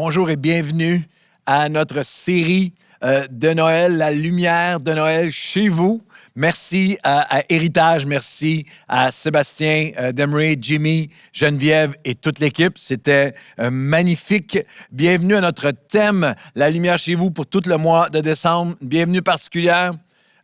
Bonjour et bienvenue à notre série de Noël, la lumière de Noël chez vous. Merci à Héritage, merci à Sébastien Demré, Jimmy, Geneviève et toute l'équipe. C'était magnifique. Bienvenue à notre thème, la lumière chez vous pour tout le mois de décembre. Bienvenue particulière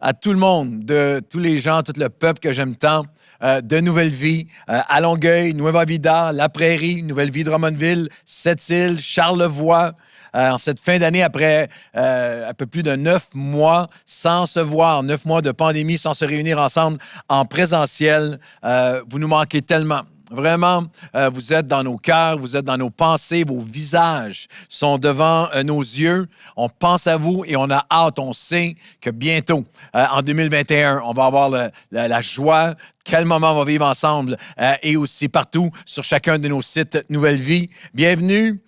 à tout le monde, de tous les gens, tout le peuple que j'aime tant, de Nouvelle Vie, à Longueuil, Nueva Vida, La Prairie, Nouvelle Vie de Drummondville, Sept-Îles, Charlevoix. En cette fin d'année, après un peu plus de 9 mois sans se voir, 9 mois de pandémie, sans se réunir ensemble en présentiel, vous nous manquez tellement. Vraiment, vous êtes dans nos cœurs, vous êtes dans nos pensées, vos visages sont devant nos yeux. On pense à vous et on a hâte, on sait que bientôt, en 2021, on va avoir la joie. Quel moment on va vivre ensemble et aussi partout sur chacun de nos sites Nouvelle Vie. Bienvenue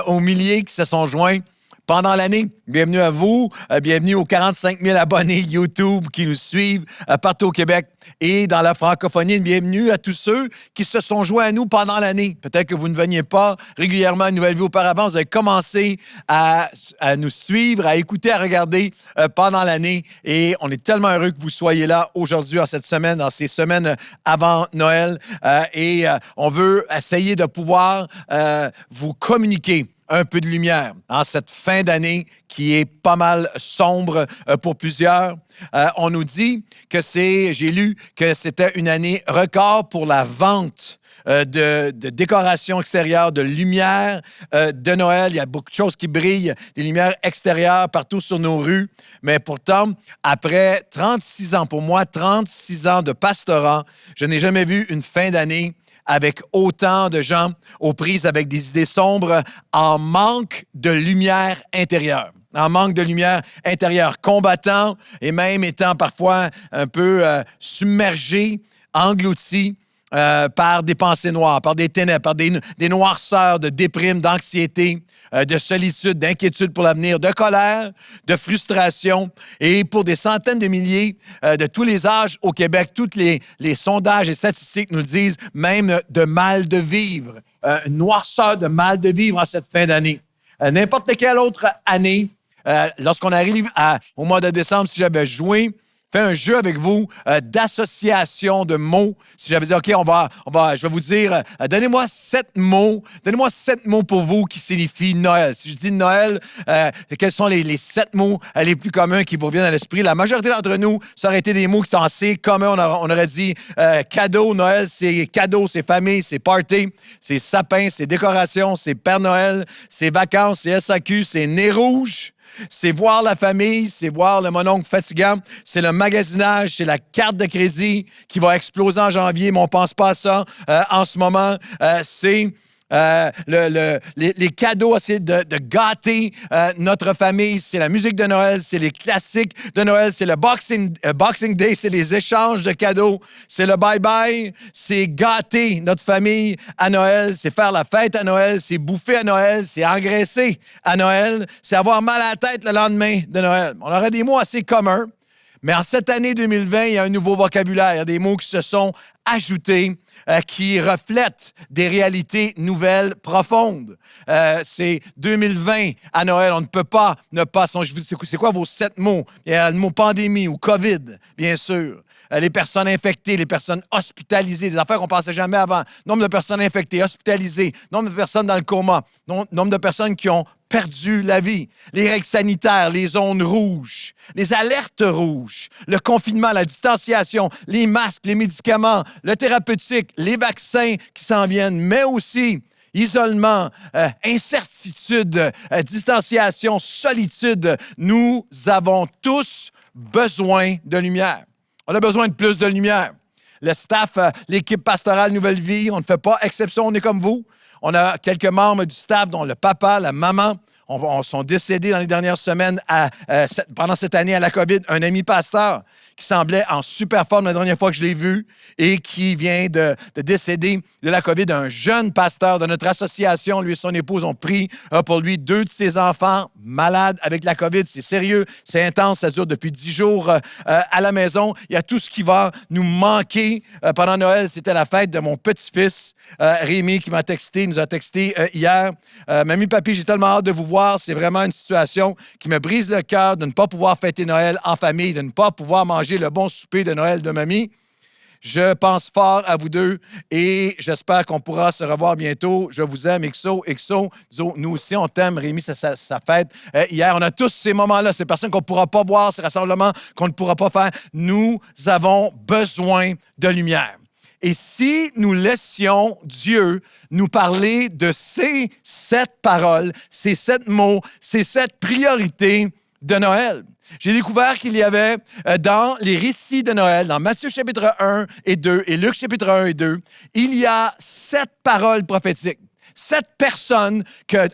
aux milliers qui se sont joints pendant l'année. Bienvenue à vous. Bienvenue aux 45 000 abonnés YouTube qui nous suivent partout au Québec et dans la francophonie. Bienvenue à tous ceux qui se sont joints à nous pendant l'année. Peut-être que vous ne veniez pas régulièrement à Nouvelle Vie auparavant. Vous avez commencé à nous suivre, à écouter, à regarder pendant l'année. Et on est tellement heureux que vous soyez là aujourd'hui, en cette semaine, dans ces semaines avant Noël. On veut essayer de pouvoir vous communiquer un peu de lumière en cette fin d'année qui est pas mal sombre pour plusieurs. On nous dit que j'ai lu que c'était une année record pour la vente de décoration extérieure, de lumière de Noël. Il y a beaucoup de choses qui brillent, des lumières extérieures partout sur nos rues. Mais pourtant, après 36 ans, pour moi, 36 ans de pastorat, je n'ai jamais vu une fin d'année avec autant de gens aux prises avec des idées sombres, en manque de lumière intérieure. En manque de lumière intérieure, combattant et même étant parfois un peu submergé, englouti par des pensées noires, par des ténèbres, par des noirceurs, de déprime, d'anxiété, de solitude, d'inquiétude pour l'avenir, de colère, de frustration. Et pour des centaines de milliers de tous les âges au Québec, tous les sondages et statistiques nous le disent, même de mal de vivre, une noirceur de mal de vivre en cette fin d'année. N'importe quelle autre année, lorsqu'on arrive au mois de décembre, si j'avais joué, fait un jeu avec vous d'association de mots. Si j'avais dit, OK, je vais vous dire, donnez-moi 7 mots. Donnez-moi 7 mots pour vous qui signifient Noël. Si je dis Noël, quels sont les 7 mots les plus communs qui vous reviennent à l'esprit? La majorité d'entre nous, ça aurait été des mots qui sont assez communs. On aurait dit cadeau, Noël, c'est cadeau, c'est famille, c'est party, c'est sapin, c'est décoration, c'est Père Noël, c'est vacances, c'est SAQ, c'est nez rouge. C'est voir la famille, c'est voir le mononcle fatigant, c'est le magasinage, c'est la carte de crédit qui va exploser en janvier, mais on ne pense pas à ça en ce moment. C'est les cadeaux, essayer de gâter notre famille. C'est la musique de Noël, c'est les classiques de Noël, c'est le Boxing Day, c'est les échanges de cadeaux, c'est le bye-bye, c'est gâter notre famille à Noël, c'est faire la fête à Noël, c'est bouffer à Noël, c'est engraisser à Noël, c'est avoir mal à la tête le lendemain de Noël. On aurait des mots assez communs, mais en cette année 2020, il y a un nouveau vocabulaire, il y a des mots qui se sont ajoutés, qui reflètent des réalités nouvelles, profondes. C'est 2020 à Noël. On ne peut pas ne pas songer. C'est quoi vos 7 mots? Il y a le mot pandémie ou COVID, bien sûr. Les personnes infectées, les personnes hospitalisées, des affaires qu'on ne pensait jamais avant. Nombre de personnes infectées, hospitalisées, nombre de personnes dans le coma, nombre de personnes qui ont perdu la vie, les règles sanitaires, les zones rouges, les alertes rouges, le confinement, la distanciation, les masques, les médicaments, le thérapeutique, les vaccins qui s'en viennent, mais aussi isolement, incertitude, distanciation, solitude. Nous avons tous besoin de lumière. On a besoin de plus de lumière. Le staff, l'équipe pastorale Nouvelle Vie, on ne fait pas exception, on est comme vous. On a quelques membres du staff, dont le papa, la maman, sont décédés dans les dernières semaines pendant cette année à la COVID. Un ami pasteur qui semblait en super forme la dernière fois que je l'ai vu et qui vient de décéder de la COVID. Un jeune pasteur de notre association, lui et son épouse ont pris pour lui 2 de ses enfants malades avec la COVID. C'est sérieux, c'est intense, ça dure depuis 10 jours à la maison. Il y a tout ce qui va nous manquer. Pendant Noël, c'était la fête de mon petit-fils, Rémi, qui nous a texté hier. Mamie, papi, j'ai tellement hâte de vous voir. C'est vraiment une situation qui me brise le cœur de ne pas pouvoir fêter Noël en famille, de ne pas pouvoir manger le bon souper de Noël de mamie. Je pense fort à vous deux et j'espère qu'on pourra se revoir bientôt. Je vous aime, XO. Nous aussi, on t'aime. Rémi, c'est sa fête. Hier, on a tous ces moments-là, ces personnes qu'on ne pourra pas voir, ces rassemblements qu'on ne pourra pas faire. Nous avons besoin de lumière. Et si nous laissions Dieu nous parler de ces 7 paroles, ces 7 mots, ces 7 priorités de Noël, j'ai découvert qu'il y avait dans les récits de Noël, dans Matthieu chapitre 1 et 2 et Luc chapitre 1 et 2, il y a 7 paroles prophétiques. 7 personnes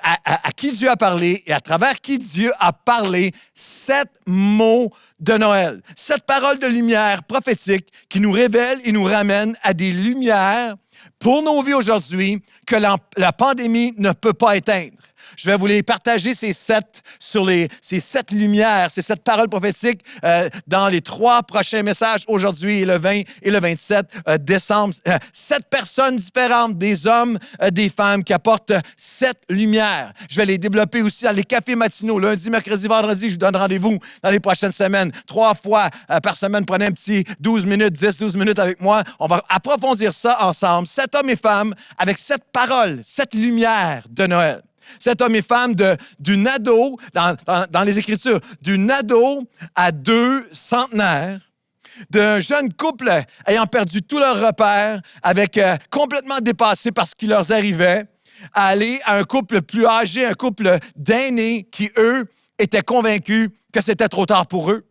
à qui Dieu a parlé et à travers qui Dieu a parlé, 7 mots de Noël. 7 paroles de lumière prophétique qui nous révèlent et nous ramènent à des lumières pour nos vies aujourd'hui que la pandémie ne peut pas éteindre. Je vais vous les partager, ces 7 lumières, ces 7 paroles prophétiques dans les 3 prochains messages aujourd'hui, le 20 et le 27 décembre. 7 personnes différentes, des hommes, des femmes qui apportent 7 lumières. Je vais les développer aussi dans les cafés matinaux, lundi, mercredi, vendredi. Je vous donne rendez-vous dans les prochaines semaines. 3 fois par semaine, prenez un petit 12 minutes, 10-12 minutes avec moi. On va approfondir ça ensemble. 7 hommes et femmes avec 7 paroles, 7 lumières de Noël. 7 hommes et femmes d'une ado, dans les Écritures, d'une ado à 2 centenaires, d'un jeune couple ayant perdu tous leurs repères, avec complètement dépassé par ce qui leur arrivait, à aller à un couple plus âgé, un couple d'aînés qui, eux, étaient convaincus que c'était trop tard pour eux.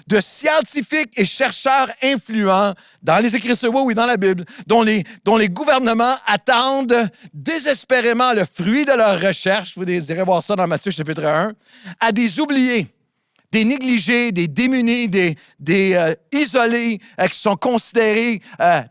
De scientifiques et chercheurs influents dans les Écritures, oui, dans la Bible, dont les gouvernements attendent désespérément le fruit de leurs recherches, vous irez voir ça dans Matthieu chapitre 1, à des oubliés, des négligés, des démunis, des isolés qui sont considérés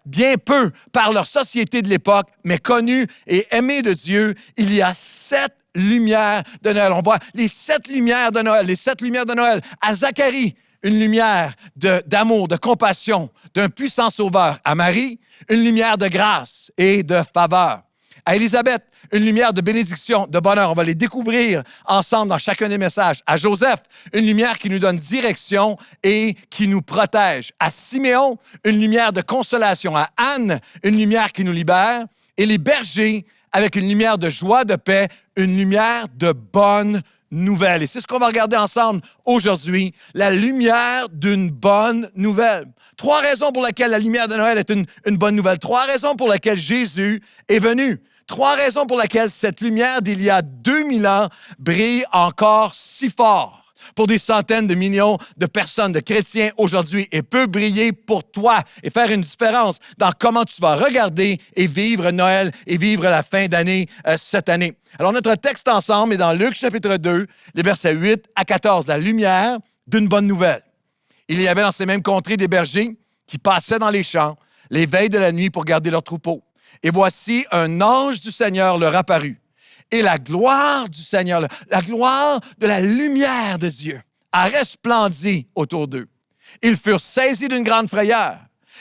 bien peu par leur société de l'époque, mais connus et aimés de Dieu. Il y a 7 lumières de Noël. On voit les 7 lumières de Noël, les 7 lumières de Noël. À Zacharie, une lumière d'amour, de compassion, d'un puissant sauveur. À Marie, une lumière de grâce et de faveur. À Élisabeth, une lumière de bénédiction, de bonheur. On va les découvrir ensemble dans chacun des messages. À Joseph, une lumière qui nous donne direction et qui nous protège. À Siméon, une lumière de consolation. À Anne, une lumière qui nous libère. Et les bergers, avec une lumière de joie, de paix, une lumière de bonne nouvelle. Et c'est ce qu'on va regarder ensemble aujourd'hui, la lumière d'une bonne nouvelle. 3 raisons pour lesquelles la lumière de Noël est une bonne nouvelle. 3 raisons pour lesquelles Jésus est venu. 3 raisons pour lesquelles cette lumière d'il y a 2000 ans brille encore si fort pour des centaines de millions de personnes, de chrétiens aujourd'hui, et peut briller pour toi et faire une différence dans comment tu vas regarder et vivre Noël et vivre la fin d'année cette année. Alors, notre texte ensemble est dans Luc chapitre 2, les versets 8 à 14, la lumière d'une bonne nouvelle. Il y avait dans ces mêmes contrées des bergers qui passaient dans les champs les veilles de la nuit pour garder leurs troupeaux. Et voici, un ange du Seigneur leur apparut. Et la gloire du Seigneur, la gloire de la lumière de Dieu a resplendi autour d'eux. Ils furent saisis d'une grande frayeur.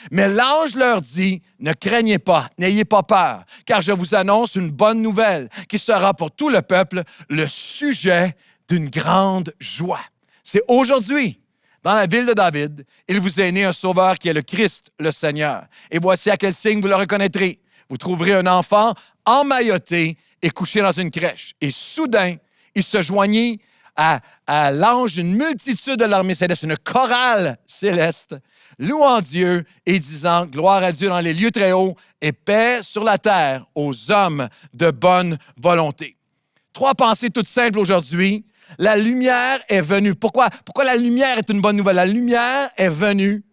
Mais l'ange leur dit, « Ne craignez pas, n'ayez pas peur, car je vous annonce une bonne nouvelle qui sera pour tout le peuple le sujet d'une grande joie. » C'est aujourd'hui, dans la ville de David, il vous est né un sauveur qui est le Christ, le Seigneur. Et voici à quel signe vous le reconnaîtrez. Vous trouverez un enfant emmailloté et couché dans une crèche. Et soudain, il se joignit à l'ange d'une multitude de l'armée céleste, une chorale céleste, louant Dieu et disant « Gloire à Dieu dans les lieux très hauts et paix sur la terre aux hommes de bonne volonté. » 3 pensées toutes simples aujourd'hui. La lumière est venue. Pourquoi la lumière est une bonne nouvelle? La lumière est venue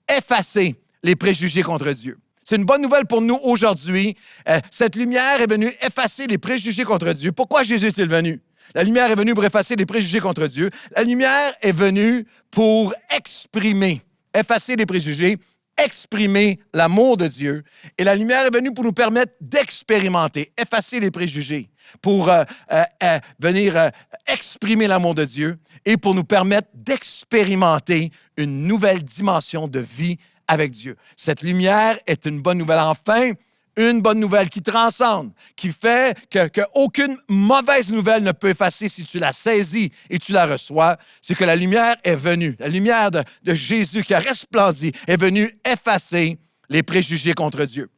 effacer les préjugés contre Dieu. C'est une bonne nouvelle pour nous aujourd'hui. Cette lumière est venue effacer les préjugés contre Dieu. Pourquoi Jésus est-il venu? La lumière est venue pour effacer les préjugés contre Dieu. La lumière est venue pour exprimer effacer les préjugés, exprimer l'amour de Dieu. Et la lumière est venue pour nous permettre d'expérimenter, effacer les préjugés, pour venir exprimer l'amour de Dieu et pour nous permettre d'expérimenter une nouvelle dimension de vie avec Dieu. Cette lumière est une bonne nouvelle. Enfin, une bonne nouvelle qui transcende, qui fait qu'aucune mauvaise nouvelle ne peut effacer si tu la saisis et tu la reçois, c'est que la lumière est venue. La lumière de Jésus qui a resplendi est venue effacer les préjugés contre Dieu.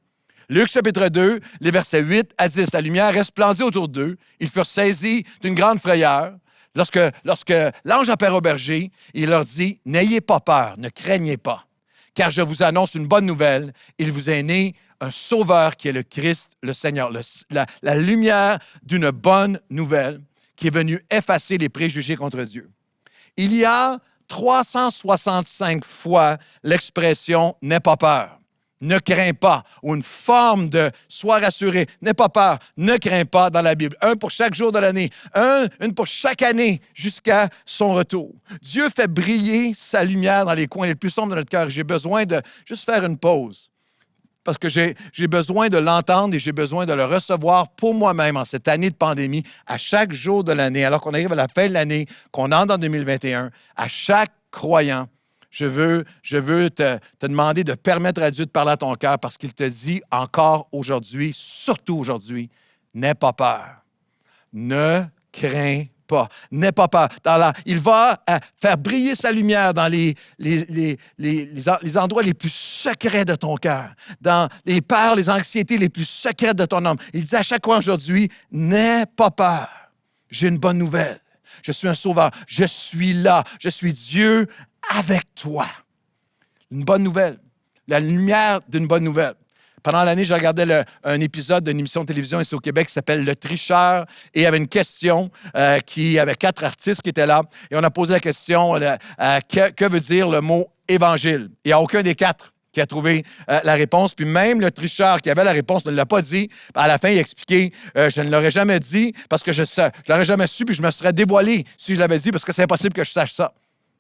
Luc chapitre 2, les versets 8 à 10, la lumière resplendit autour d'eux. Ils furent saisis d'une grande frayeur. Lorsque l'ange apparaît au berger, il leur dit, « N'ayez pas peur, ne craignez pas, car je vous annonce une bonne nouvelle. Il vous est né un sauveur qui est le Christ, le Seigneur. » La lumière d'une bonne nouvelle qui est venue effacer les préjugés contre Dieu. Il y a 365 fois l'expression « n'aie pas peur ». Ne crains pas, ou une forme de « sois rassuré », n'aie pas peur, ne crains pas dans la Bible. Un pour chaque jour de l'année, une pour chaque année jusqu'à son retour. Dieu fait briller sa lumière dans les coins les plus sombres de notre cœur. J'ai besoin de juste faire une pause parce que j'ai besoin de l'entendre et j'ai besoin de le recevoir pour moi-même en cette année de pandémie, à chaque jour de l'année, alors qu'on arrive à la fin de l'année, qu'on entre en 2021, à chaque croyant. Je veux te demander de permettre à Dieu de parler à ton cœur parce qu'il te dit encore aujourd'hui, surtout aujourd'hui, n'aie pas peur. Ne crains pas. N'aie pas peur. Il va faire briller sa lumière dans les endroits les plus secrets de ton cœur, dans les peurs, les anxiétés les plus secrètes de ton âme. Il dit à chaque fois aujourd'hui, n'aie pas peur. J'ai une bonne nouvelle. Je suis un sauveur. Je suis là. Je suis Dieu avec toi. Une bonne nouvelle. La lumière d'une bonne nouvelle. Pendant l'année, je regardais un épisode d'une émission de télévision ici au Québec qui s'appelle Le Tricheur et il y avait une question qui avait 4 artistes qui étaient là et on a posé la question que veut dire le mot évangile. Il n'y a aucun des 4 qui a trouvé la réponse. Puis même le tricheur qui avait la réponse ne l'a pas dit. À la fin, il a expliqué je ne l'aurais jamais dit parce que je ne l'aurais jamais su puis je me serais dévoilé si je l'avais dit parce que c'est impossible que je sache ça.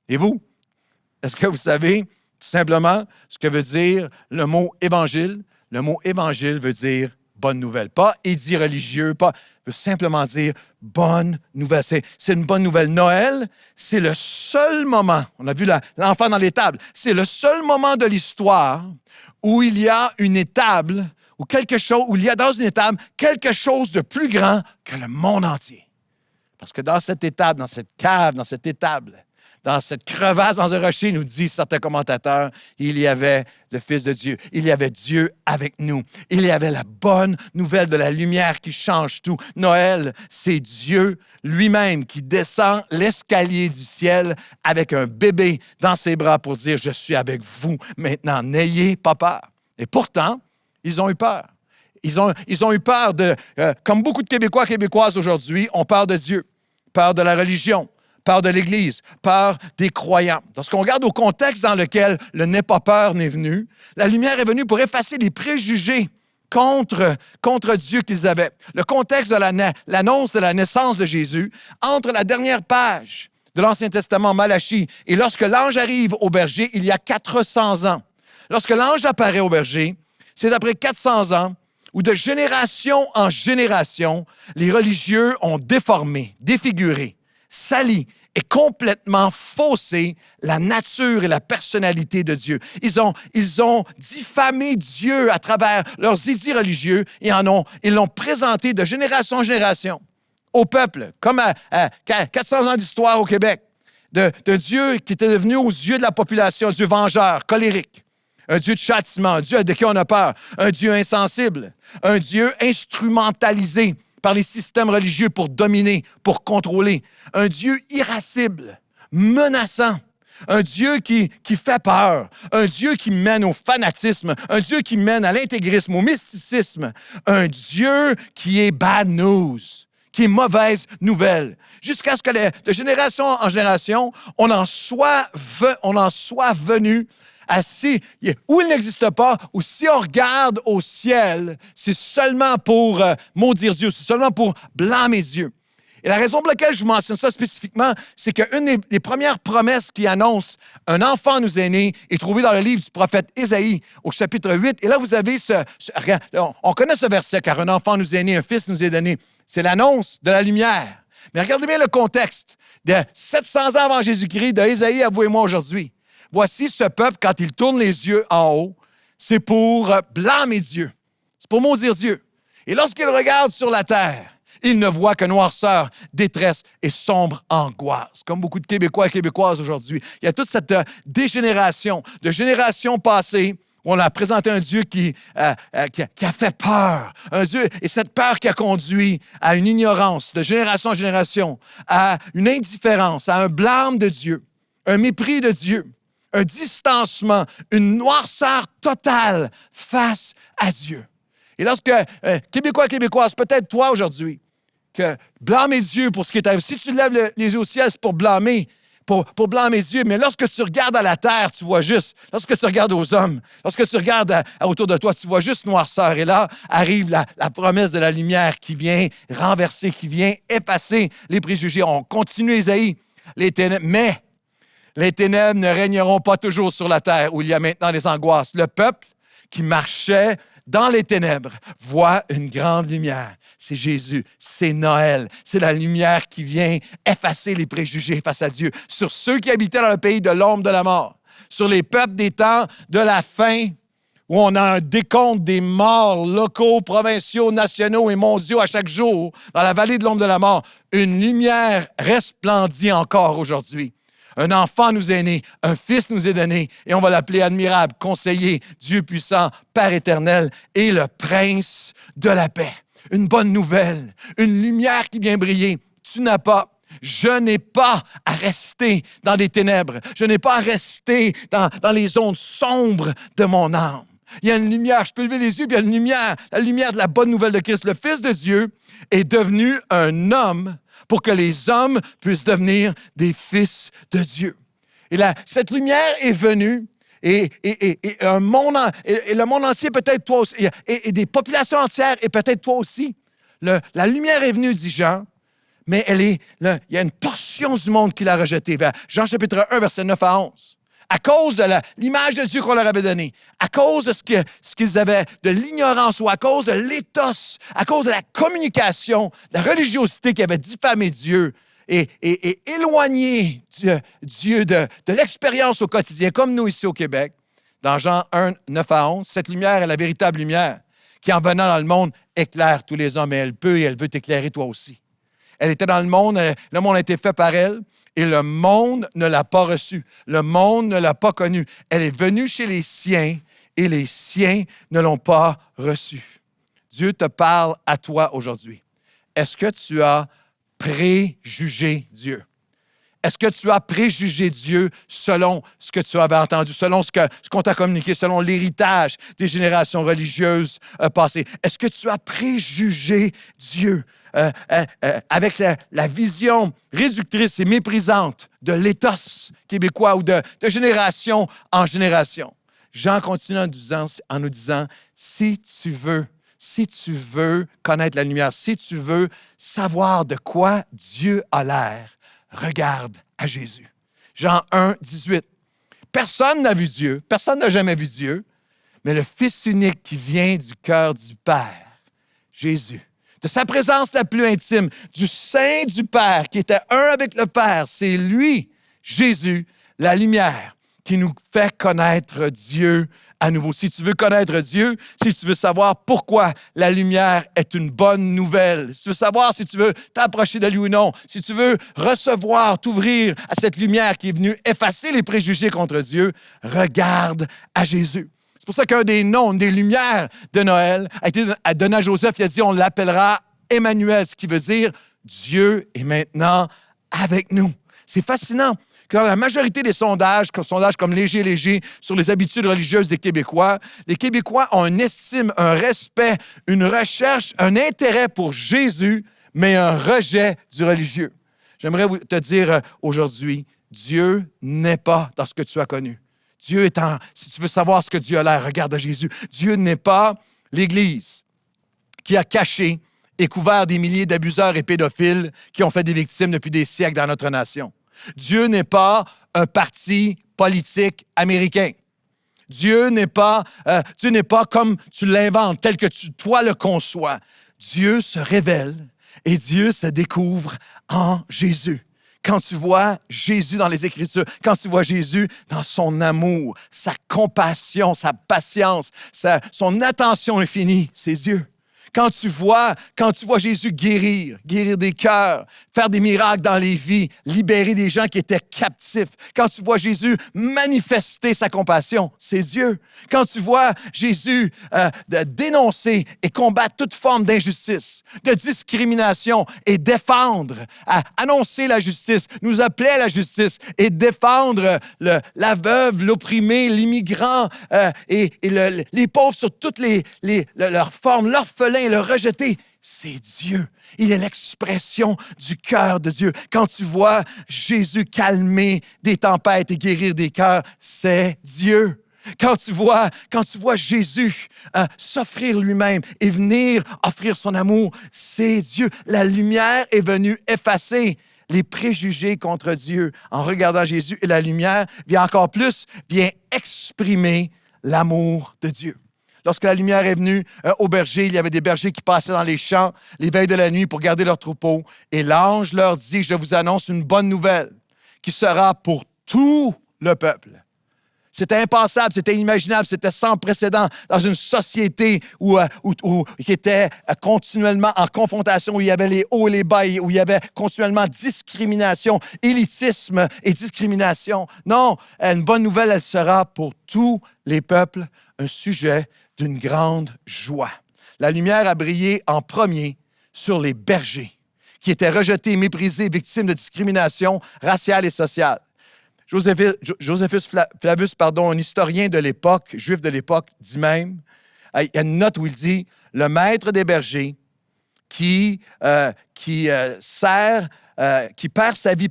Et vous? Est-ce que vous savez tout simplement ce que veut dire le mot évangile? Le mot évangile veut dire bonne nouvelle. Pas édit religieux, veut simplement dire bonne nouvelle. C'est une bonne nouvelle. Noël, c'est le seul moment, on a vu l'enfant dans l'étable, c'est le seul moment de l'histoire où il y a une étable, où il y a dans une étable quelque chose de plus grand que le monde entier. Parce que dans cette étable, dans cette cave, dans cette étable, dans cette crevasse dans un rocher, nous dit certains commentateurs, il y avait le Fils de Dieu. Il y avait Dieu avec nous. Il y avait la bonne nouvelle de la lumière qui change tout. Noël, c'est Dieu lui-même qui descend l'escalier du ciel avec un bébé dans ses bras pour dire « Je suis avec vous maintenant, n'ayez pas peur ». Et pourtant, ils ont eu peur. Ils ont eu peur comme beaucoup de Québécois, Québécoises aujourd'hui, ont peur de Dieu, peur de la religion, peur de l'Église, peur des croyants. Lorsqu'on regarde au contexte dans lequel le « n'aie pas peur » n'est venu, la lumière est venue pour effacer les préjugés contre Dieu qu'ils avaient. Le contexte de l'annonce de la naissance de Jésus, entre la dernière page de l'Ancien Testament, Malachie, et lorsque l'ange arrive au berger, il y a 400 ans. Lorsque l'ange apparaît au berger, c'est après 400 ans où de génération en génération, les religieux ont déformé, défiguré, sali et complètement faussé la nature et la personnalité de Dieu. Ils ont diffamé Dieu à travers leurs idées religieux et ils l'ont présenté de génération en génération au peuple, comme à 400 ans d'histoire au Québec, de Dieu qui était devenu aux yeux de la population, un Dieu vengeur, colérique, un Dieu de châtiment, un Dieu de qui on a peur, un Dieu insensible, un Dieu instrumentalisé par les systèmes religieux pour dominer, pour contrôler. Un Dieu irascible, menaçant. Un Dieu qui fait peur. Un Dieu qui mène au fanatisme. Un Dieu qui mène à l'intégrisme, au mysticisme. Un Dieu qui est bad news, qui est mauvaise nouvelle. Jusqu'à ce que de génération en génération, on en soit venu assis où il n'existe pas, ou si on regarde au ciel, c'est seulement pour maudire Dieu, c'est seulement pour blâmer Dieu. Et la raison pour laquelle je vous mentionne ça spécifiquement, c'est qu'une des premières promesses qui annonce un enfant nous est né est trouvée dans le livre du prophète Ésaïe au chapitre 8. Et là, vous avez regarde, on connaît ce verset, car un enfant nous est né, un fils nous est donné. C'est l'annonce de la lumière. Mais regardez bien le contexte de 700 ans avant Jésus-Christ, de Ésaïe à vous et moi aujourd'hui. Voici ce peuple, quand il tourne les yeux en haut, c'est pour blâmer Dieu. C'est pour maudire Dieu. Et lorsqu'il regarde sur la terre, il ne voit que noirceur, détresse et sombre angoisse. Comme beaucoup de Québécois et Québécoises aujourd'hui. Il y a toute cette dégénération de générations passées où on a présenté un Dieu qui a fait peur. Un Dieu, et cette peur qui a conduit à une ignorance de génération en génération, à une indifférence, à un blâme de Dieu, un mépris de Dieu, un distancement, une noirceur totale face à Dieu. Et lorsque, Québécois, Québécoises, peut-être toi aujourd'hui, que blâmer Dieu pour ce qui est arrivé. Si tu lèves les yeux au ciel, c'est pour blâmer, pour blâmer Dieu. Mais lorsque tu regardes à la terre, tu vois juste. Lorsque tu regardes aux hommes, lorsque tu regardes autour de toi, tu vois juste noirceur. Et là, arrive la promesse de la lumière qui vient renverser, qui vient effacer les préjugés. On continue Ésaïe, mais les ténèbres ne régneront pas toujours sur la terre où il y a maintenant des angoisses. Le peuple qui marchait dans les ténèbres voit une grande lumière. C'est Jésus, c'est Noël, c'est la lumière qui vient effacer les préjugés face à Dieu. Sur ceux qui habitaient dans le pays de l'ombre de la mort, sur les peuples des temps de la fin, où on a un décompte des morts locaux, provinciaux, nationaux et mondiaux à chaque jour, dans la vallée de l'ombre de la mort, une lumière resplendit encore aujourd'hui. Un enfant nous est né, un fils nous est donné, et on va l'appeler admirable, conseiller, Dieu puissant, Père éternel et le prince de la paix. Une bonne nouvelle, une lumière qui vient briller. Je n'ai pas à rester dans des ténèbres. Je n'ai pas à rester dans les zones sombres de mon âme. Il y a une lumière, je peux lever les yeux, puis il y a une lumière, la lumière de la bonne nouvelle de Christ. Le Fils de Dieu est devenu un homme pour que les hommes puissent devenir des fils de Dieu. Et cette lumière est venue, et le monde entier, peut-être toi aussi, et des populations entières, et peut-être toi aussi. La lumière est venue, dit Jean, mais il y a une portion du monde qui l'a rejetée. Vers Jean chapitre 1, versets 9 à 11. À cause de l'image de Dieu qu'on leur avait donnée, à cause de ce qu'ils avaient, de l'ignorance ou à cause de l'éthos, à cause de la communication, de la religiosité qui avait diffamé Dieu et éloigné Dieu de l'expérience au quotidien, comme nous ici au Québec, dans Jean 1, 9 à 11, cette lumière est la véritable lumière qui, en venant dans le monde, éclaire tous les hommes et elle peut et elle veut t'éclairer toi aussi. Elle était dans le monde a été fait par elle, et le monde ne l'a pas reçue. Le monde ne l'a pas connue. Elle est venue chez les siens, et les siens ne l'ont pas reçue. Dieu te parle à toi aujourd'hui. Est-ce que tu as préjugé Dieu? Est-ce que tu as préjugé Dieu selon ce que tu avais entendu, selon ce qu'on t'a communiqué, selon l'héritage des générations religieuses passées? Est-ce que tu as préjugé Dieu avec la vision réductrice et méprisante de l'éthos québécois ou de génération en génération? Jean continue en nous disant, si tu veux connaître la lumière, si tu veux savoir de quoi Dieu a l'air, regarde à Jésus. Jean 1, 18. Personne n'a vu Dieu, personne n'a jamais vu Dieu, mais le Fils unique qui vient du cœur du Père, Jésus, de sa présence la plus intime, du sein du Père, qui était un avec le Père, c'est lui, Jésus, la lumière, qui nous fait connaître Dieu à nouveau. Si tu veux connaître Dieu, si tu veux savoir pourquoi la lumière est une bonne nouvelle, si tu veux savoir si tu veux t'approcher de lui ou non, si tu veux recevoir, t'ouvrir à cette lumière qui est venue effacer les préjugés contre Dieu, regarde à Jésus. C'est pour ça qu'un des noms, une des lumières de Noël a été donné à Joseph. Il a dit, on l'appellera Emmanuel, ce qui veut dire Dieu est maintenant avec nous. C'est fascinant. Dans la majorité des sondages comme Léger, sur les habitudes religieuses des Québécois, les Québécois ont une estime, un respect, une recherche, un intérêt pour Jésus, mais un rejet du religieux. J'aimerais te dire aujourd'hui, Dieu n'est pas dans ce que tu as connu. Si tu veux savoir ce que Dieu a l'air, regarde à Jésus. Dieu n'est pas l'Église qui a caché et couvert des milliers d'abuseurs et pédophiles qui ont fait des victimes depuis des siècles dans notre nation. Dieu n'est pas un parti politique américain. Dieu n'est pas comme tu l'inventes, tel que toi le conçois. Dieu se révèle et Dieu se découvre en Jésus. Quand tu vois Jésus dans les Écritures, quand tu vois Jésus dans son amour, sa compassion, sa patience, son attention infinie, c'est Dieu. Quand tu vois Jésus guérir des cœurs, faire des miracles dans les vies, libérer des gens qui étaient captifs. Quand tu vois Jésus manifester sa compassion, c'est Dieu. Quand tu vois Jésus dénoncer et combattre toute forme d'injustice, de discrimination et défendre, annoncer la justice, nous appeler à la justice et défendre la veuve, l'opprimé, l'immigrant et les pauvres sur toutes leurs formes, l'orphelin, et le rejeter, c'est Dieu. Il est l'expression du cœur de Dieu. Quand tu vois Jésus calmer des tempêtes et guérir des cœurs, c'est Dieu. Quand tu vois Jésus s'offrir lui-même et venir offrir son amour, c'est Dieu. La lumière est venue effacer les préjugés contre Dieu en regardant Jésus, et la lumière vient exprimer l'amour de Dieu. Lorsque la lumière est venue au berger, il y avait des bergers qui passaient dans les champs les veilles de la nuit pour garder leurs troupeaux. Et l'ange leur dit, je vous annonce une bonne nouvelle qui sera pour tout le peuple. C'était impensable, c'était inimaginable, c'était sans précédent dans une société qui était continuellement en confrontation, où il y avait les hauts et les bas, où il y avait continuellement discrimination, élitisme et discrimination. Non, une bonne nouvelle, elle sera pour tous les peuples un sujet d'une grande joie. La lumière a brillé en premier sur les bergers, qui étaient rejetés, méprisés, victimes de discrimination raciale et sociale. Josephus Flavius, un historien de l'époque, juif de l'époque, dit même, il y a une note où il dit « Le maître des bergers qui perd sa vie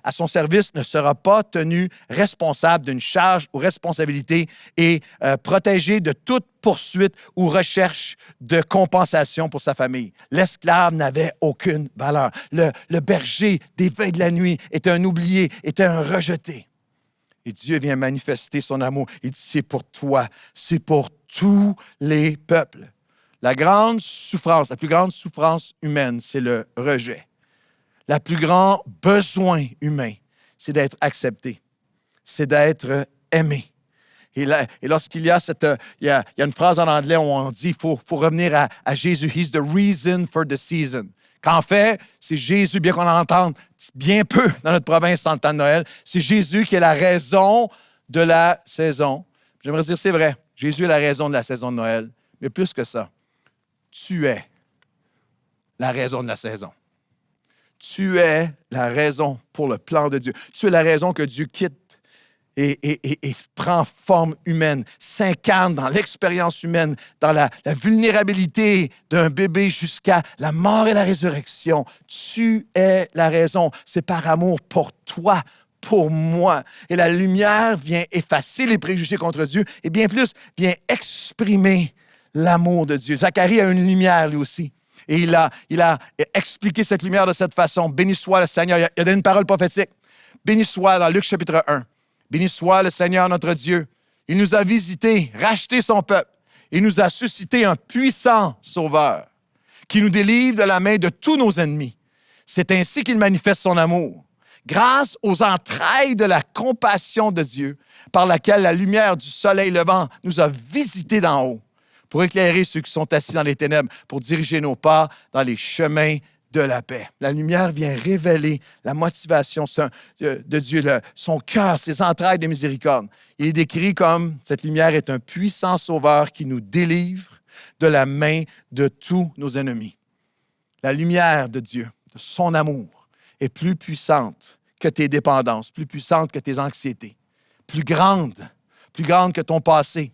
à son service ne sera pas tenu responsable d'une charge ou responsabilité et protégé de toute poursuite ou recherche de compensation pour sa famille. L'esclave n'avait aucune valeur. Le berger des veilles de la nuit était un oublié, était un rejeté. Et Dieu vient manifester son amour. Il dit, c'est pour toi, c'est pour tous les peuples. La plus grande souffrance humaine, c'est le rejet. Le plus grand besoin humain, c'est d'être accepté, c'est d'être aimé. Et lorsqu'il y a il y a une phrase en anglais où on dit qu'il faut revenir à Jésus. He's the reason for the season. Qu'en fait, c'est Jésus, bien qu'on l'entende bien peu dans notre province dans le temps de Noël, c'est Jésus qui est la raison de la saison. J'aimerais dire, c'est vrai, Jésus est la raison de la saison de Noël, mais plus que ça, tu es la raison de la saison. Tu es la raison pour le plan de Dieu. Tu es la raison que Dieu quitte et prend forme humaine, s'incarne dans l'expérience humaine, dans la vulnérabilité d'un bébé jusqu'à la mort et la résurrection. Tu es la raison. C'est par amour pour toi, pour moi. Et la lumière vient effacer les préjugés contre Dieu et bien plus, vient exprimer l'amour de Dieu. Zacharie a une lumière lui aussi. Et il a expliqué cette lumière de cette façon. Béni soit le Seigneur. Il a donné une parole prophétique. Béni soit dans Luc chapitre 1. Béni soit le Seigneur notre Dieu. Il nous a visités, racheté son peuple. Il nous a suscité un puissant sauveur qui nous délivre de la main de tous nos ennemis. C'est ainsi qu'il manifeste son amour. Grâce aux entrailles de la compassion de Dieu, par laquelle la lumière du soleil levant nous a visités d'en haut, pour éclairer ceux qui sont assis dans les ténèbres, pour diriger nos pas dans les chemins de la paix. La lumière vient révéler la motivation de Dieu, son cœur, ses entrailles de miséricorde. Il est décrit comme cette lumière est un puissant sauveur qui nous délivre de la main de tous nos ennemis. La lumière de Dieu, de son amour, est plus puissante que tes dépendances, plus puissante que tes anxiétés, plus grande que ton passé.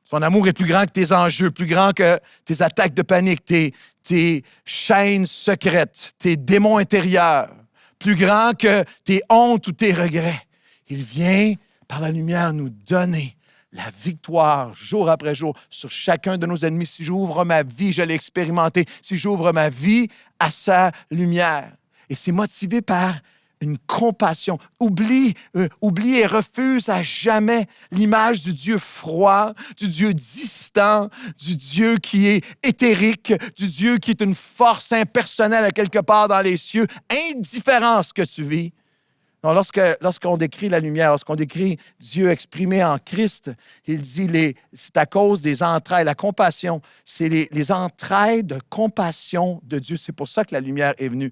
Son amour est plus grand que tes enjeux, plus grand que tes attaques de panique, tes chaînes secrètes, tes démons intérieurs, plus grand que tes hontes ou tes regrets. Il vient, par la lumière, nous donner la victoire jour après jour sur chacun de nos ennemis. Si j'ouvre ma vie, je l'ai expérimenté. Si j'ouvre ma vie à sa lumière. Et c'est motivé par une compassion. Oublie et refuse à jamais l'image du Dieu froid, du Dieu distant, du Dieu qui est éthérique, du Dieu qui est une force impersonnelle à quelque part dans les cieux, indifférent à ce que tu vis. Non, lorsqu'on décrit la lumière, lorsqu'on décrit Dieu exprimé en Christ, il dit c'est à cause des entrailles, la compassion, c'est les entrailles de compassion de Dieu. C'est pour ça que la lumière est venue.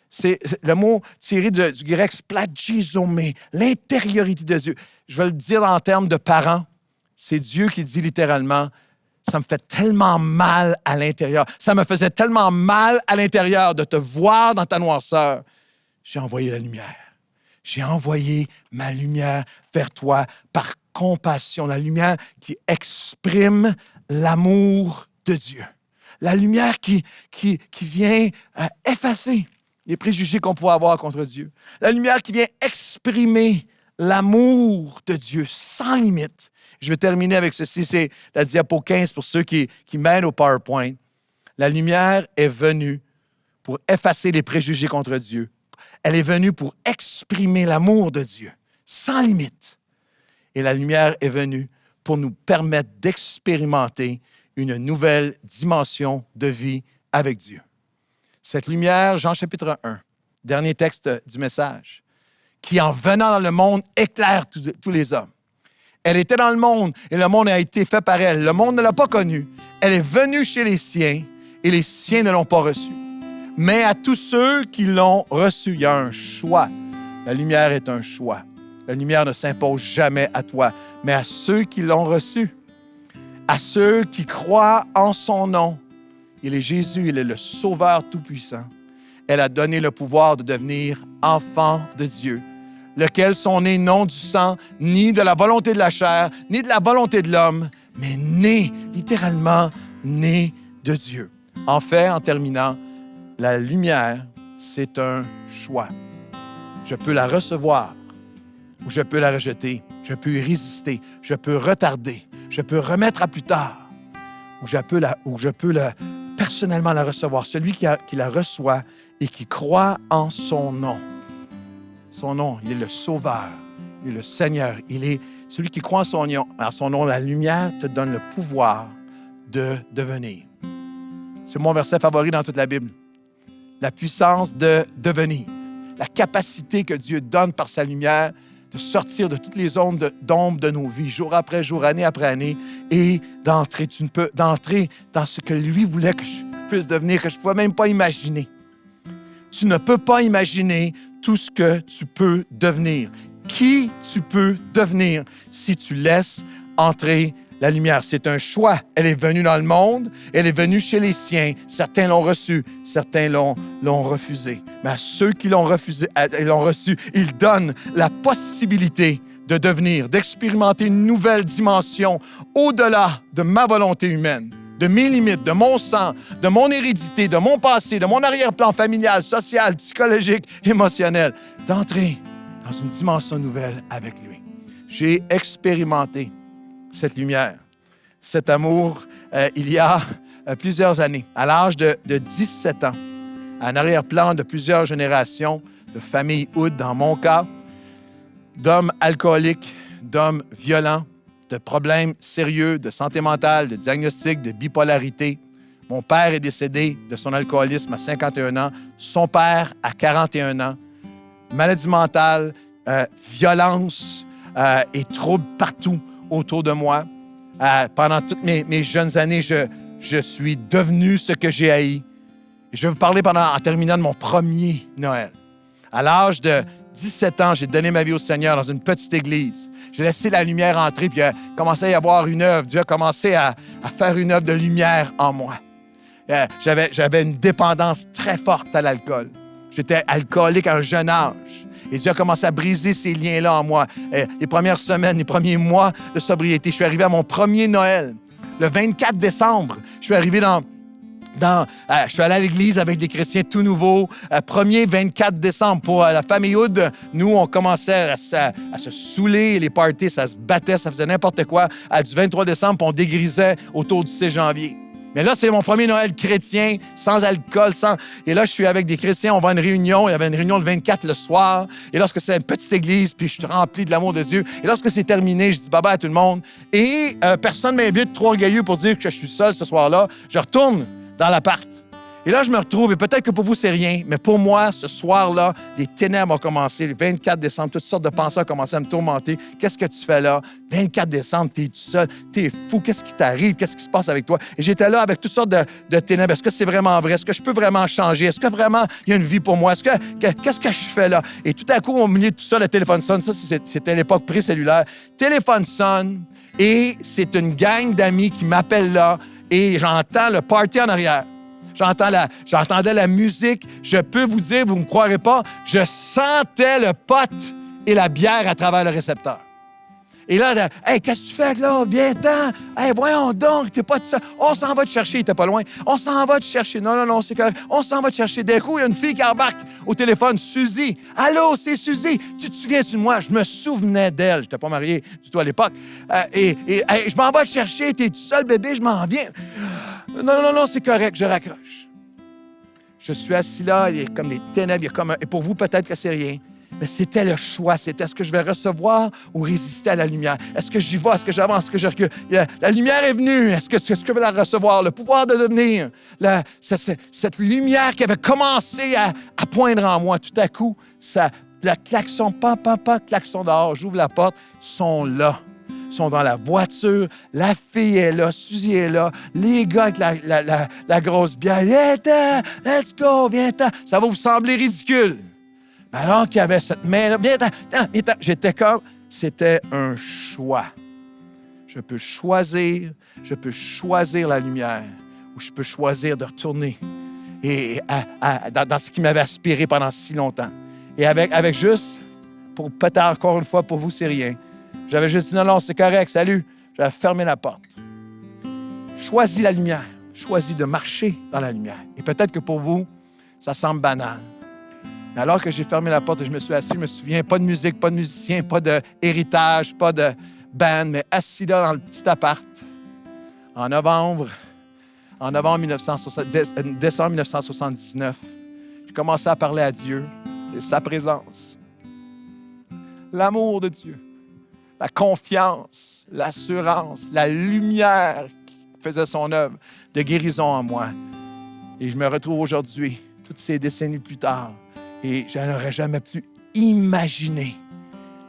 C'est le mot tiré du grec splagizomé, l'intériorité de Dieu. Je vais le dire en termes de parents. C'est Dieu qui dit littéralement, ça me fait tellement mal à l'intérieur. Ça me faisait tellement mal à l'intérieur de te voir dans ta noirceur. J'ai envoyé la lumière. J'ai envoyé ma lumière vers toi par compassion. La lumière qui exprime l'amour de Dieu. La lumière qui vient effacer les préjugés qu'on pourrait avoir contre Dieu. La lumière qui vient exprimer l'amour de Dieu sans limite. Je vais terminer avec ceci, c'est la diapo 15 pour ceux qui mènent au PowerPoint. La lumière est venue pour effacer les préjugés contre Dieu. Elle est venue pour exprimer l'amour de Dieu sans limite. Et la lumière est venue pour nous permettre d'expérimenter une nouvelle dimension de vie avec Dieu. Cette lumière, Jean chapitre 1, dernier texte du message, qui en venant dans le monde éclaire tous les hommes. Elle était dans le monde et le monde a été fait par elle. Le monde ne l'a pas connue. Elle est venue chez les siens et les siens ne l'ont pas reçue. Mais à tous ceux qui l'ont reçue, il y a un choix. La lumière est un choix. La lumière ne s'impose jamais à toi, mais à ceux qui l'ont reçue, à ceux qui croient en son nom. Il est Jésus, il est le Sauveur Tout-Puissant. Elle a donné le pouvoir de devenir enfant de Dieu, lequel sont nés non du sang, ni de la volonté de la chair, ni de la volonté de l'homme, mais nés, littéralement, nés de Dieu. En fait, en terminant, la lumière, c'est un choix. Je peux la recevoir ou je peux la rejeter. Je peux y résister. Je peux retarder. Je peux remettre à plus tard. Ou je peux personnellement la recevoir. Celui qui la reçoit et qui croit en son nom. Son nom, il est le Sauveur. Il est le Seigneur. Il est celui qui croit en son nom. La lumière te donne le pouvoir de devenir. C'est mon verset favori dans toute la Bible. La puissance de devenir. La capacité que Dieu donne par sa lumière de sortir de toutes les zones d'ombre de nos vies, jour après jour, année après année, et d'entrer dans ce que lui voulait que je puisse devenir, que je ne pouvais même pas imaginer. Tu ne peux pas imaginer tout ce que tu peux devenir. Qui tu peux devenir si tu laisses entrer la lumière. C'est un choix. Elle est venue dans le monde, elle est venue chez les siens. Certains l'ont reçue, certains l'ont refusée. Mais à ceux qui l'ont reçue, il donne la possibilité de devenir, d'expérimenter une nouvelle dimension au-delà de ma volonté humaine, de mes limites, de mon sang, de mon hérédité, de mon passé, de mon arrière-plan familial, social, psychologique, émotionnel, d'entrer dans une dimension nouvelle avec lui. J'ai expérimenté cette lumière, cet amour, il y a plusieurs années, à l'âge de 17 ans, en arrière-plan de plusieurs générations de familles Hood, dans mon cas, d'hommes alcooliques, d'hommes violents, de problèmes sérieux, de santé mentale, de diagnostic, de bipolarité. Mon père est décédé de son alcoolisme à 51 ans, son père à 41 ans, maladie mentale, violence et troubles partout autour de moi. Pendant toutes mes jeunes années, je suis devenu ce que j'ai haï. Je vais vous parler en terminant de mon premier Noël. À l'âge de 17 ans, j'ai donné ma vie au Seigneur dans une petite église. J'ai laissé la lumière entrer, puis il a commencé à y avoir une œuvre. Dieu a commencé à faire une œuvre de lumière en moi. J'avais une dépendance très forte à l'alcool. J'étais alcoolique à un jeune âge. Et Dieu a commencé à briser ces liens-là en moi. Les premières semaines, les premiers mois de sobriété, je suis arrivé à mon premier Noël. Le 24 décembre, je suis arrivé dans Je suis allé à l'église avec des chrétiens tout nouveaux. Premier 24 décembre, pour la famille Hood, nous, on commençait à se saouler, les parties, ça se battait, ça faisait n'importe quoi. Du 23 décembre, puis on dégrisait autour du 6 janvier. Mais là, c'est mon premier Noël chrétien, sans alcool, Et là, je suis avec des chrétiens, on va à une réunion. Il y avait une réunion le 24 le soir. Et lorsque c'est une petite église, puis je suis rempli de l'amour de Dieu. Et lorsque c'est terminé, je dis bye-bye à tout le monde. Et personne ne m'invite, trop orgueilleux pour dire que je suis seul ce soir-là. Je retourne dans l'appart. Et là, je me retrouve, et peut-être que pour vous, c'est rien, mais pour moi, ce soir-là, les ténèbres ont commencé. Le 24 décembre, toutes sortes de pensées ont commencé à me tourmenter. Qu'est-ce que tu fais là? 24 décembre, t'es tout seul, t'es fou, qu'est-ce qui t'arrive? Qu'est-ce qui se passe avec toi? Et j'étais là avec toutes sortes de ténèbres. Est-ce que c'est vraiment vrai? Est-ce que je peux vraiment changer? Est-ce que vraiment il y a une vie pour moi? Qu'est-ce que je fais là? Et tout à coup, au milieu de tout ça, le téléphone sonne. Ça, c'était l'époque pré-cellulaire. Téléphone sonne, et c'est une gang d'amis qui m'appellent là, et j'entends le party en arrière. J'entendais la musique. Je peux vous dire, vous ne me croirez pas, je sentais le pot et la bière à travers le récepteur. Et là, « Hey, qu'est-ce que tu fais là? Viens-t'en! Hey, voyons donc, t'es pas tout seul. On s'en va te chercher. » Il était pas loin. « On s'en va te chercher. » Non, c'est correct. « On s'en va te chercher. » D'un coup, il y a une fille qui embarque au téléphone. « Suzy! Allô, c'est Suzy! Tu te souviens-tu de moi? » Je me souvenais d'elle. Je n'étais pas marié du tout à l'époque. Hey, je m'en vais te chercher. T'es tout seul, bébé? Je m'en viens. Non, c'est correct. Je raccroche. Je suis assis là. Il y a comme des ténèbres. Et pour vous, peut-être que c'est rien. Mais c'était le choix. C'était est-ce que je vais recevoir ou résister à la lumière? Est-ce que j'y vais? Est-ce que j'avance? Est-ce que je recule? La lumière est venue. Est-ce que je vais la recevoir? Le pouvoir de devenir. Cette lumière qui avait commencé à poindre en moi. Tout à coup, le klaxon, klaxon dehors, j'ouvre la porte, sont là. Sont dans la voiture. La fille est là. Suzy est là. Les gars avec la grosse bière. Viens-t'en! Let's go! Viens-t'en! Ça va vous sembler ridicule. Alors qu'il y avait cette main-là, viens-t'en, j'étais comme, c'était un choix. Je peux choisir la lumière ou je peux choisir de retourner dans ce qui m'avait aspiré pendant si longtemps. Et avec juste, pour peut-être encore une fois, pour vous, c'est rien. J'avais juste dit non, c'est correct, salut. J'avais fermé la porte. Choisis la lumière. Choisis de marcher dans la lumière. Et peut-être que pour vous, ça semble banal. Mais alors que j'ai fermé la porte et je me suis assis, je me souviens, pas de musique, pas de musicien, pas d'héritage, pas de band, mais assis là dans le petit appart, en décembre 1979, j'ai commencé à parler à Dieu et sa présence, l'amour de Dieu, la confiance, l'assurance, la lumière qui faisait son œuvre de guérison en moi. Et je me retrouve aujourd'hui, toutes ces décennies plus tard, et je n'aurais jamais pu imaginer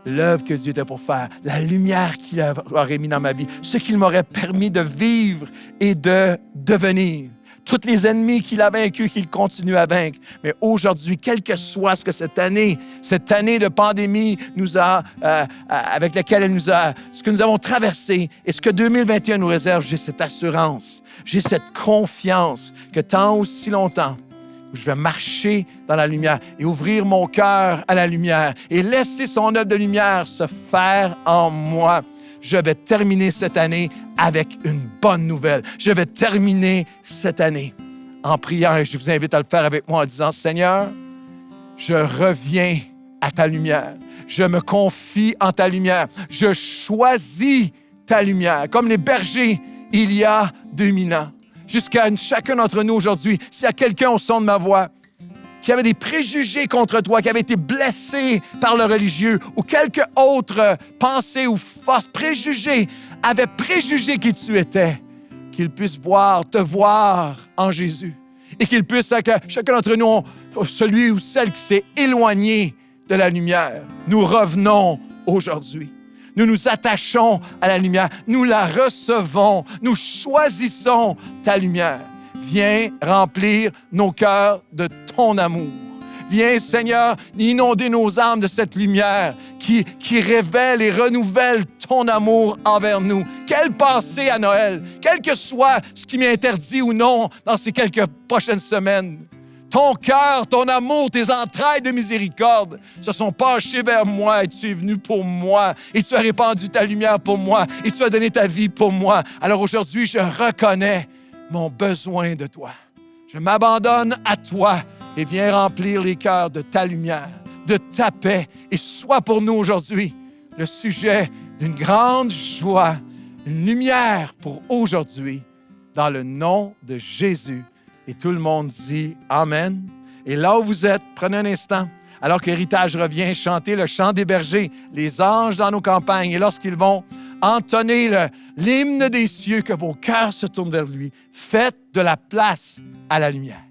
l'œuvre que Dieu était pour faire, la lumière qu'il aurait mis dans ma vie, ce qu'il m'aurait permis de vivre et de devenir. Tous les ennemis qu'il a vaincus, qu'il continue à vaincre. Mais aujourd'hui, quel que soit ce que cette année de pandémie nous a, avec laquelle ce que nous avons traversé et ce que 2021 nous réserve, j'ai cette assurance, j'ai cette confiance que tant aussi longtemps, où je vais marcher dans la lumière et ouvrir mon cœur à la lumière et laisser son œuvre de lumière se faire en moi. Je vais terminer cette année avec une bonne nouvelle. Je vais terminer cette année en priant et je vous invite à le faire avec moi en disant, Seigneur, je reviens à ta lumière. Je me confie en ta lumière. Je choisis ta lumière. Comme les bergers il y a 2000 ans. Jusqu'à chacun d'entre nous aujourd'hui, s'il y a quelqu'un au son de ma voix qui avait des préjugés contre toi, qui avait été blessé par le religieux ou quelque autre pensée ou force préjugée, avait préjugé qui tu étais, qu'il puisse te voir en Jésus et qu'il puisse, que chacun d'entre nous, celui ou celle qui s'est éloigné de la lumière, nous revenons aujourd'hui. Nous nous attachons à la lumière. Nous la recevons. Nous choisissons ta lumière. Viens remplir nos cœurs de ton amour. Viens, Seigneur, inonder nos âmes de cette lumière qui révèle et renouvelle ton amour envers nous. Quelle pensée à Noël, quel que soit ce qui m'est interdit ou non dans ces quelques prochaines semaines. Ton cœur, ton amour, tes entrailles de miséricorde se sont penchées vers moi et tu es venu pour moi et tu as répandu ta lumière pour moi et tu as donné ta vie pour moi. Alors aujourd'hui, je reconnais mon besoin de toi. Je m'abandonne à toi et viens remplir les cœurs de ta lumière, de ta paix. Et sois pour nous aujourd'hui le sujet d'une grande joie, une lumière pour aujourd'hui, dans le nom de Jésus. Et tout le monde dit Amen. Et là où vous êtes, prenez un instant, alors qu'Héritage revient chanter le chant des bergers, les anges dans nos campagnes. Et lorsqu'ils vont entonner l'hymne des cieux, que vos cœurs se tournent vers lui, faites de la place à la lumière.